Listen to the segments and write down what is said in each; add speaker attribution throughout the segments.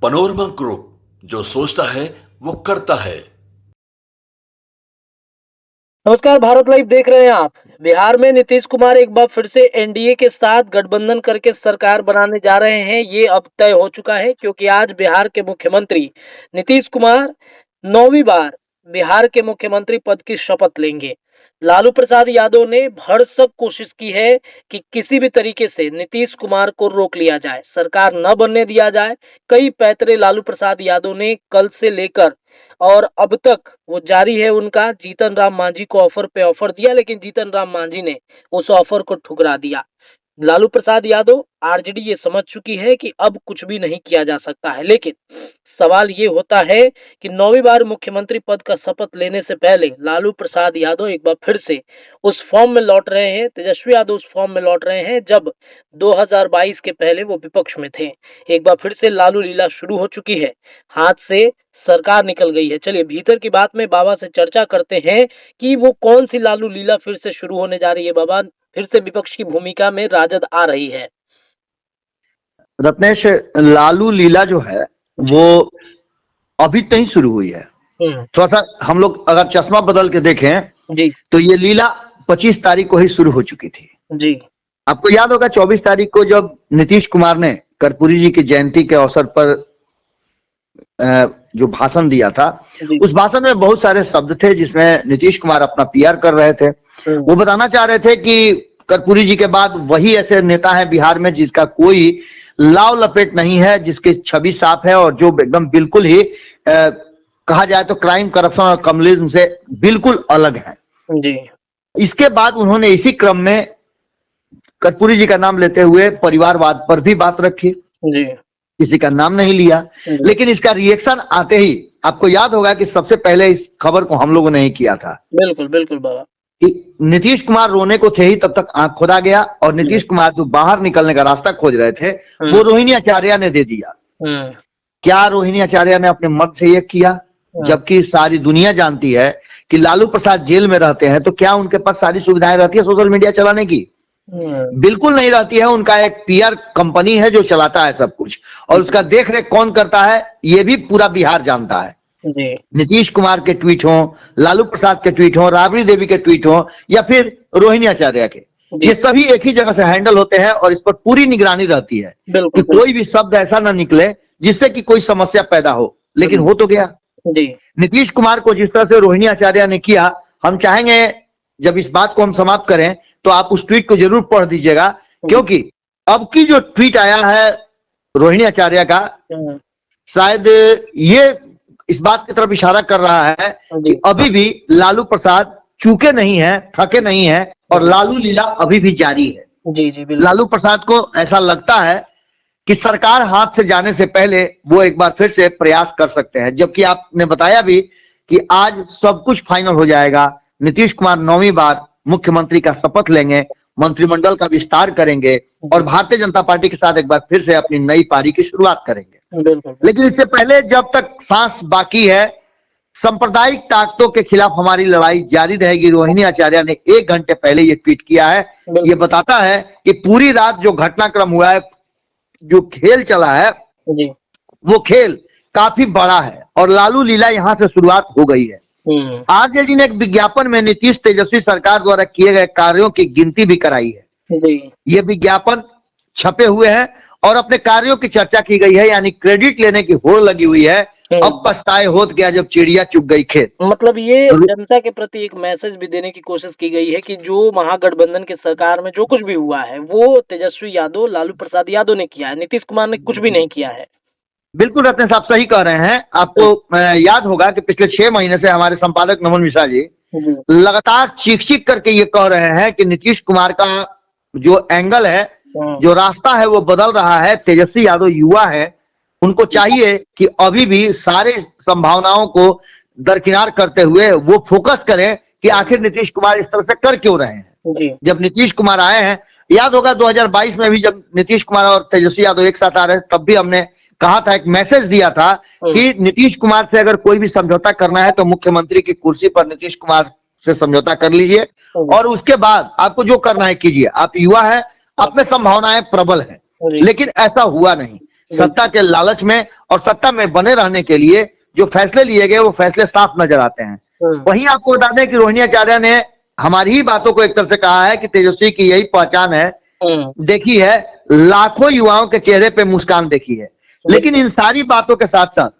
Speaker 1: Panorama group, जो सोचता है वो करता है।
Speaker 2: नमस्कार, भारत लाइव देख रहे हैं आप। बिहार में नीतीश कुमार एक बार फिर से एनडीए के साथ गठबंधन करके सरकार बनाने जा रहे हैं। ये अब तय हो चुका है क्योंकि आज बिहार के मुख्यमंत्री नीतीश कुमार 9वीं बार बिहार के मुख्यमंत्री पद की शपथ लेंगे। लालू प्रसाद यादव ने भरसक कोशिश की है कि किसी भी तरीके से नीतीश कुमार को रोक लिया जाए, सरकार न बनने दिया जाए। कई पैतरे लालू प्रसाद यादव ने कल से लेकर और अब तक वो जारी है उनका। जीतन राम मांझी को ऑफर पे ऑफर दिया, लेकिन जीतन राम मांझी ने उस ऑफर को ठुकरा दिया। लालू प्रसाद यादव आरजेडी ये समझ चुकी है कि अब कुछ भी नहीं किया जा सकता है, लेकिन सवाल ये होता है कि 9वीं बार मुख्यमंत्री पद का शपथ लेने से पहले लालू प्रसाद यादव एक बार फिर से उस फॉर्म में लौट रहे हैं, तेजस्वी यादव उस फॉर्म में लौट रहे हैं जब 2022 के पहले वो विपक्ष में थे। एक बार फिर से लालू लीला शुरू हो चुकी है, हाथ से सरकार निकल गई है। चलिए भीतर की बात में बाबा से चर्चा करते हैं कि वो कौन सी लालू लीला फिर से शुरू होने जा रही है। बाबा, फिर से विपक्ष की भूमिका में राजद आ रही है।
Speaker 3: रत्नेश, लालू लीला जो है वो अभी नहीं शुरू हुई है। थोड़ा सा हम लोग अगर चश्मा बदल के देखें
Speaker 2: जी
Speaker 3: तो ये लीला 25 तारीख को ही शुरू हो चुकी थी।
Speaker 2: जी
Speaker 3: आपको याद होगा 24 तारीख को जब नीतीश कुमार ने कर्पूरी जी की जयंती के अवसर पर जो भाषण दिया था, उस भाषण में बहुत सारे शब्द थे जिसमें नीतीश कुमार अपना पीआर कर रहे थे। वो बताना चाह रहे थे कि कर्पूरी जी के बाद वही ऐसे नेता है बिहार में जिसका कोई लाव लपेट नहीं है, जिसकी छवि साफ है और जो एकदम बिल्कुल ही कहा जाए तो क्राइम, करप्शन और कम्युनिज्म से बिल्कुल अलग है
Speaker 2: जी।
Speaker 3: इसके बाद उन्होंने इसी क्रम में कर्पूरी जी का नाम लेते हुए परिवारवाद पर भी बात रखी
Speaker 2: जी
Speaker 3: किसी का नाम नहीं लिया। लेकिन इसका रिएक्शन आते ही आपको याद होगा कि सबसे पहले इस खबर को हम लोगों ने ही किया था।
Speaker 2: बिल्कुल बिल्कुल बाबा।
Speaker 3: कि नीतीश कुमार रोने को थे ही तब तक आंख खोदा गया और नीतीश कुमार जो बाहर निकलने का रास्ता खोज रहे थे वो रोहिणी आचार्य ने दे दिया। क्या रोहिणी आचार्य ने अपने मत से ये किया? जबकि सारी दुनिया जानती है कि लालू प्रसाद जेल में रहते हैं तो क्या उनके पास सारी सुविधाएं रहती है सोशल मीडिया चलाने की? बिल्कुल नहीं रहती है। उनका एक पीआर कंपनी है जो चलाता है सब कुछ, और उसका देख रेख कौन करता है ये भी पूरा बिहार जानता है। नीतीश कुमार के ट्वीट हो, लालू प्रसाद के ट्वीट हो, राबड़ी देवी के ट्वीट हो या फिर रोहिणी आचार्य के, ये सभी एक ही जगह से हैंडल होते हैं और इस पर पूरी निगरानी रहती है कि कोई भी शब्द ऐसा ना निकले जिससे कि कोई समस्या पैदा हो। लेकिन हो तो गया। नीतीश कुमार को जिस तरह से रोहिणी आचार्य ने किया, हम चाहेंगे जब इस बात को हम समाप्त करें तो आप उस ट्वीट को जरूर पढ़ दीजिएगा, क्योंकि अब की जो ट्वीट आया है रोहिणी आचार्य का, शायद ये इस बात की तरफ इशारा कर रहा है कि अभी भी लालू प्रसाद चूके नहीं है, थके नहीं है और लालू लीला अभी भी जारी है।
Speaker 2: जी
Speaker 3: लालू प्रसाद को ऐसा लगता है कि सरकार हाथ से जाने से पहले वो एक बार फिर से प्रयास कर सकते हैं। जबकि आपने बताया भी कि आज सब कुछ फाइनल हो जाएगा। नीतीश कुमार 9वीं बार मुख्यमंत्री का शपथ लेंगे, मंत्रिमंडल का विस्तार करेंगे और भारतीय जनता पार्टी के साथ एक बार फिर से अपनी नई पारी की शुरुआत करेंगे। लेकिन इससे पहले जब तक सांस बाकी है, सांप्रदायिक ताकतों के खिलाफ हमारी लड़ाई जारी रहेगी। रोहिणी आचार्य ने 1 घंटे पहले ये ट्वीट किया है। ये बताता है कि पूरी रात जो घटनाक्रम हुआ है, जो खेल चला है, वो खेल काफी बड़ा है और लालू लीला यहां से शुरुआत हो गई है। आरजेडी ने एक विज्ञापन में नीतीश तेजस्वी सरकार द्वारा किए गए कार्यों की गिनती भी कराई है। ये विज्ञापन छपे हुए हैं और अपने कार्यों की चर्चा की गई है, यानी क्रेडिट लेने की होड़ लगी हुई है। अब पछताए होत गया जब चिड़िया चुग गई खेत।
Speaker 2: मतलब ये जनता के प्रति एक मैसेज भी देने की कोशिश की गई है कि जो महागठबंधन की सरकार में जो कुछ भी हुआ है वो तेजस्वी यादव, लालू प्रसाद यादव ने किया है, नीतीश कुमार ने कुछ भी नहीं किया है।
Speaker 3: बिल्कुल रत्न साहब सही कह रहे हैं। आपको याद होगा कि पिछले 6 महीने से हमारे संपादक नमन मिश्रा जी लगातार चीख करके ये कह रहे हैं कि नीतीश कुमार का जो एंगल है, जो रास्ता है वो बदल रहा है। तेजस्वी यादव युवा है, उनको चाहिए कि अभी भी सारे संभावनाओं को दरकिनार करते हुए वो फोकस करें कि आखिर नीतीश कुमार इस तरह से कर क्यों रहे हैं। जब नीतीश कुमार आए हैं, याद होगा 2022 में भी जब नीतीश कुमार और तेजस्वी यादव एक साथ आ रहे तब भी हमने कहा था, एक मैसेज दिया था कि नीतीश कुमार से अगर कोई भी समझौता करना है तो मुख्यमंत्री की कुर्सी पर नीतीश कुमार से समझौता कर लीजिए और उसके बाद आपको जो करना है कीजिए। आप युवा है, आप में संभावनाएं प्रबल हैं। लेकिन ऐसा हुआ नहीं। सत्ता के लालच में और सत्ता में बने रहने के लिए जो फैसले लिए गए वो फैसले साफ नजर आते हैं। वहीं आपको बता दें कि रोहिणी आचार्य ने हमारी ही बातों को एक तरह से कहा है कि तेजस्वी की यही पहचान है, देखी है, लाखों युवाओं के चेहरे पे मुस्कान देखी है। लेकिन इन सारी बातों के साथ साथ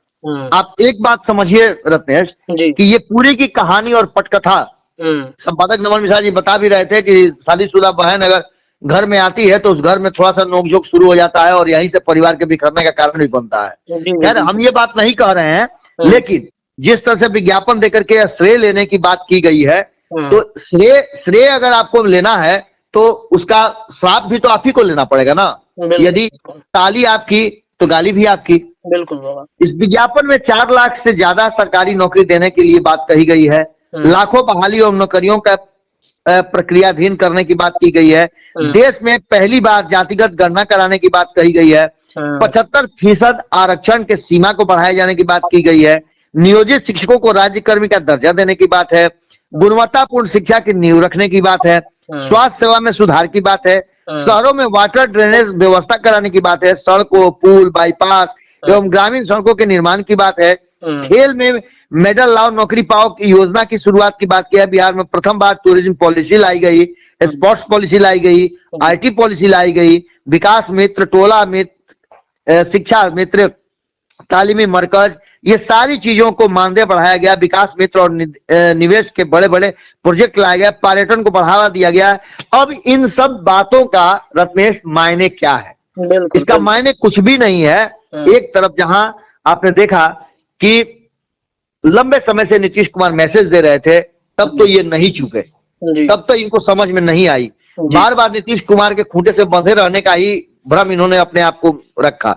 Speaker 3: आप एक बात समझिए रत्नेश, कि ये पूरी की कहानी और पटकथा संपादक नमन मिश्रा जी बता भी रहे थे कि शादीशुदा बहन अगर घर में आती है तो उस घर में थोड़ा सा नोकझोंक शुरू हो जाता है और यहीं से परिवार के बिखरने का कारण भी बनता है। खैर हम ये बात नहीं कह रहे हैं, लेकिन जिस तरह से विज्ञापन देकर के श्रेय लेने की बात की गई है, तो श्रेय अगर आपको लेना है तो उसका श्राप भी तो आप ही को लेना पड़ेगा ना। यदि ताली आपकी तो गाली भी आपकी।
Speaker 2: बिल्कुल बाबा।
Speaker 3: इस विज्ञापन में 4 लाख से ज्यादा सरकारी नौकरी देने के लिए बात कही गई है, लाखों बहाली और नौकरियों का प्रक्रियाधीन करने की बात की गई है, देश में पहली बार जातिगत गणना कराने की बात कही गई है, 75% आरक्षण के सीमा को बढ़ाए जाने की बात की गई है, नियोजित शिक्षकों को राज्यकर्मी का दर्जा देने की बात है, गुणवत्तापूर्ण शिक्षा की नींव रखने की बात है, स्वास्थ्य सेवा में सुधार की बात है, शहरों में वाटर ड्रेनेज व्यवस्था कराने की बात है, सड़कों, पुल, बाईपास एवं ग्रामीण सड़कों के निर्माण की बात है, खेल में मेडल लाओ नौकरी पाओ की योजना की शुरुआत की बात की है। बिहार में प्रथम बार टूरिज्म पॉलिसी लाई गई, स्पोर्ट्स पॉलिसी लाई गई, आईटी पॉलिसी लाई गई, विकास मित्र, टोला मित्र, शिक्षा मित्र, तालीमी मरकज, ये सारी चीजों को मानदेय बढ़ाया गया, विकास मित्र और निवेश के बड़े बड़े प्रोजेक्ट लाए गए, पर्यटन को बढ़ावा दिया गया। अब इन सब बातों का रत्नेश मायने क्या है? इसका मायने कुछ भी नहीं है। एक तरफ जहां आपने देखा कि लंबे समय से नीतीश कुमार मैसेज दे रहे थे, तब तो ये नहीं चुके, तब तो इनको समझ में नहीं आई, बार बार नीतीश कुमार के खूंटे से बंधे रहने का ही भ्रम इन्होंने अपने आप को रखा।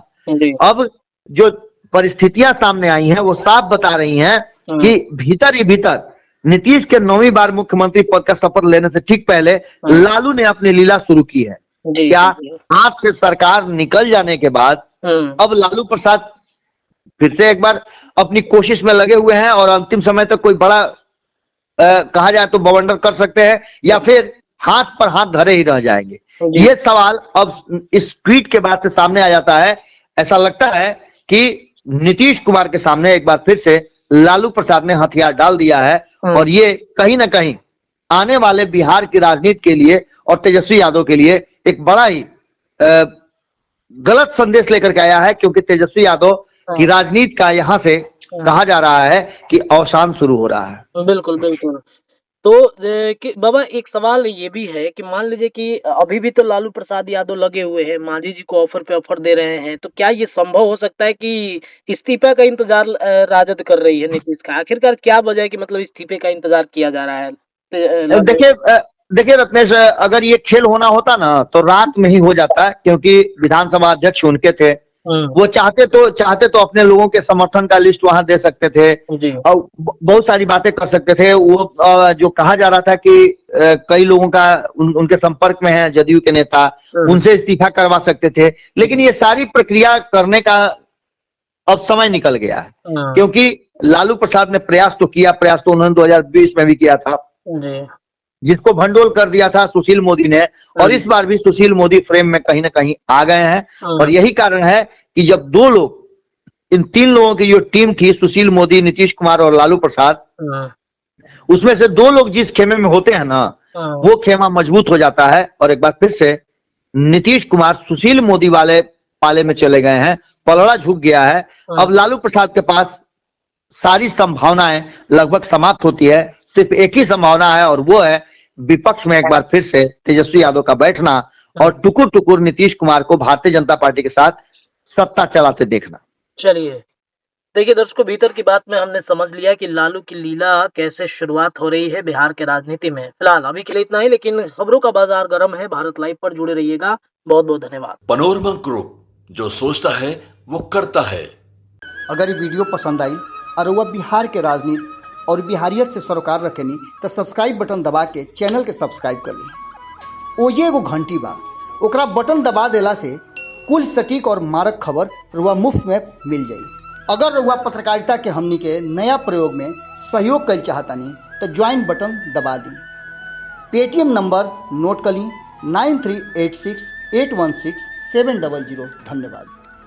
Speaker 3: अब जो परिस्थितियां सामने आई हैं वो साफ बता रही हैं कि भीतर ही भीतर नीतीश के 9वीं बार मुख्यमंत्री पद का शपथ लेने से ठीक पहले लालू ने अपनी लीला शुरू की है। क्या हाथ से सरकार निकल जाने के बाद अब लालू प्रसाद फिर से एक बार अपनी कोशिश में लगे हुए हैं और अंतिम समय तक कोई बड़ा कहा जाए तो बवंडर कर सकते हैं, या फिर हाथ पर हाथ धरे ही रह जाएंगे? ये सवाल अब इस ट्वीट के बाद से सामने आ जाता है। ऐसा लगता है कि नीतीश कुमार के सामने एक बार फिर से लालू प्रसाद ने हथियार डाल दिया है और ये कहीं ना कहीं आने वाले बिहार की राजनीति के लिए और तेजस्वी यादव के लिए एक बड़ा ही गलत संदेश लेकर के आया है, क्योंकि तेजस्वी यादव की राजनीति का यहां से कहा जा रहा है कि अवसान शुरू हो रहा है।
Speaker 2: बिल्कुल बिल्कुल। तो बाबा एक सवाल ये भी है कि मान लीजिए कि अभी भी तो लालू प्रसाद यादव लगे हुए हैं, मांझी जी को ऑफर पे ऑफर दे रहे हैं, तो क्या ये संभव हो सकता है कि इस्तीफा का इंतजार राजद कर रही है नीतीश का? आखिरकार क्या वजह है कि मतलब इस्तीफे का इंतजार किया जा रहा है?
Speaker 3: देखिए रत्नेश, अगर ये खेल होना होता ना तो रात में ही हो जाता, क्योंकि विधानसभा अध्यक्ष उनके थे, वो चाहते तो अपने लोगों के समर्थन का लिस्ट वहां दे सकते थे और बहुत सारी बातें कर सकते थे। वो जो कहा जा रहा था कि कई लोगों का उनके संपर्क में है जदयू के नेता, उनसे इस्तीफा करवा सकते थे, लेकिन ये सारी प्रक्रिया करने का अब समय निकल गया है, क्योंकि लालू प्रसाद ने प्रयास तो उन्होंने 2020 में भी किया था, जिसको भंडोल कर दिया था सुशील मोदी ने, और इस बार भी सुशील मोदी फ्रेम में कहीं ना कहीं आ गए हैं। और यही कारण है कि जब 2 लोग, इन 3 लोगों की जो टीम थी, सुशील मोदी, नीतीश कुमार और लालू प्रसाद, उसमें से 2 लोग जिस खेमे में होते हैं ना, वो खेमा मजबूत हो जाता है। और एक बार फिर से नीतीश कुमार सुशील मोदी वाले पाले में चले गए हैं, पलड़ा झुक गया है। अब लालू प्रसाद के पास सारी संभावनाएं लगभग समाप्त होती है, सिर्फ एक ही संभावना है और वो है विपक्ष में एक बार फिर से तेजस्वी यादव का बैठना और टुकुर टुकुर नीतीश कुमार को भारतीय जनता पार्टी के साथ सत्ता चलाते देखना।
Speaker 2: चलिए देखिए दर्शकों, भीतर की बात में हमने समझ लिया कि लालू की लीला कैसे शुरुआत हो रही है बिहार के राजनीति में। फिलहाल अभी के लिए इतना ही, लेकिन खबरों का बाजार गर्म है। भारत लाइव पर जुड़े रहिएगा। बहुत बहुत धन्यवाद।
Speaker 1: पनोरमा ग्रुप, जो सोचता है वो करता है।
Speaker 4: अगर ये वीडियो पसंद आई और वह बिहार के राजनीति और बिहारियत से सरोकार रखेनी तो सब्सक्राइब बटन दबा के चैनल के सब्सक्राइब कर ली। ओजे एगो घंटी बा, ओकरा बटन दबा देला से कुल सटीक और मारक खबर रुआ मुफ्त में मिल जाई। अगर रुआ पत्रकारिता के हमनी के नया प्रयोग में सहयोग कर चाहतानी तो ज्वाइन बटन दबा दी। पेटीएम नंबर नोट कर ली 9386816700। धन्यवाद।